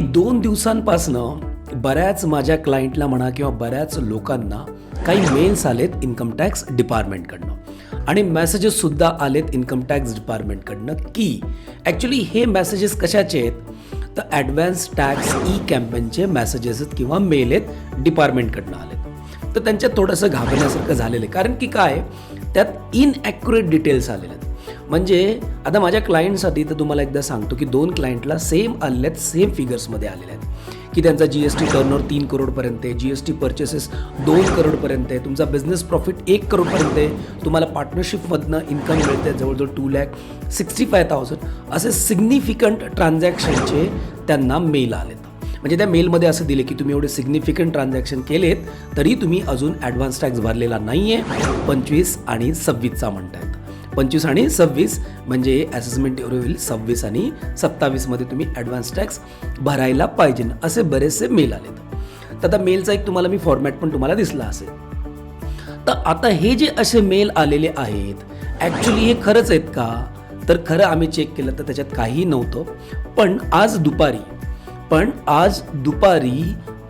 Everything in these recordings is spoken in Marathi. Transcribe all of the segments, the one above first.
2 दिवसांपासनं बऱ्याच माझ्या क्लायंटला म्हणा किंवा बऱ्याच लोकांना काही मेल्स आलेत इन्कम टॅक्स डिपार्टमेंटकडनं आणि मेसेजेससुद्धा आलेत इन्कम टॅक्स डिपार्टमेंटकडनं की ॲक्च्युली हे मेसेजेस कशाचे आहेत तर ॲडव्हान्स टॅक्स ई कॅम्पेनचे मेसेजेस आहेत किंवा मेल आहेत डिपार्टमेंटकडनं आलेत. तर त्यांच्यात थोडंसं घाबरण्यासारखं झालेलं आहे कारण की काय त्यात इनॲक्युरेट डिटेल्स आलेले आहेत. म्हणजे आता माझ्या क्लायंटसाठी तर तुम्हाला एकदा सांगतो की 2 क्लायंटला सेम आलेले आहेत, सेम फिगर्समध्ये आलेले आहेत की त्यांचा GST टर्नओव्हर 3 करोडपर्यंत आहे, GST पर्चेसेस 2 करोडपर्यंत आहे, तुमचा बिझनेस प्रॉफिट 1 करोडपर्यंत आहे, तुम्हाला पार्टनरशिपमधनं इन्कम मिळते जवळजवळ 2,65,000 असे सिग्निफिकंट ट्रान्झॅक्शनचे त्यांना मेल आलेत. म्हणजे त्या मेलमध्ये असं दिले की तुम्ही एवढे सिग्निफिकंट ट्रान्झॅक्शन केलेत तरी तुम्ही अजून ॲडव्हान्स टॅक्स भरलेला नाही आहे. 25 आणि 26चा म्हणतायत. 25 आणि 26 म्हणजे असेसमेंट एवढे होईल 26 आणि 27मध्ये तुम्ही ॲडव्हान्स टॅक्स भरायला पाहिजे असे बरेचसे मेल आलेत. तर आता मेलचा एक तुम्हाला मी फॉर्मॅट पण तुम्हाला दिसला असेल. तर आता हे जे असे मेल आलेले आहेत ॲक्च्युली हे खरंच आहेत का तर खरं आम्ही चेक केलं तर त्याच्यात काहीही नव्हतं. पण आज दुपारी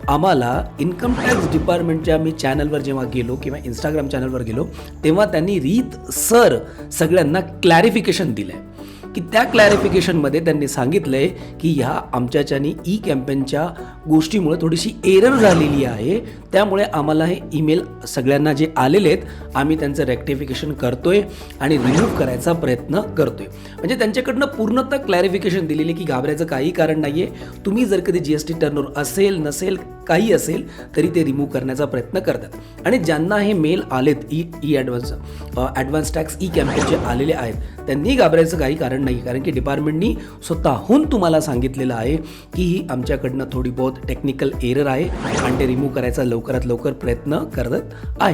आम्हाला इन्कम टॅक्स डिपार्टमेंटच्या मी चॅनलवर जेव्हा गेलो किंवा इंस्टाग्राम चॅनलवर गेलो तेव्हा त्यांनी रीतसर सगळ्यांना क्लॅरिफिकेशन दिलं आहे की त्या क्लॅरिफिकेशनमध्ये त्यांनी सांगितलं आहे की ह्या आमच्याच्यानी ई कॅम्पेनच्या गोष्टीमुळे थोडीशी एरर झालेली आहे त्यामुळे आम्हाला हे ईमेल सगळ्यांना जे आलेले आहेत आम्ही त्यांचं रेक्टिफिकेशन करतोय आणि रिमूव्ह करायचा प्रयत्न करतोय. म्हणजे त्यांच्याकडनं पूर्णतः क्लॅरिफिकेशन दिलेली की घाबरायचं काही कारण नाही आहे. तुम्ही जर कधी GST टर्नओव्हर असेल नसेल काही असेल तरी ते रिमूव्ह करण्याचा प्रयत्न करतात. आणि ज्यांना हे मेल आलेत ॲडव्हान्स टॅक्स ई कॅम्पेनचे आलेले आहेत त्यांनी घाबरायचं काही कारण नाही कारण की डिपार्टमेंटनी स्वतःहून तुम्हाला सांगितलेलं आहे की ही आमच्याकडनं थोडी बहुत टेक्निकल एरर आहे आणि ते रिमूव्ह करायचा लवकरात लवकर प्रयत्न करत आहे.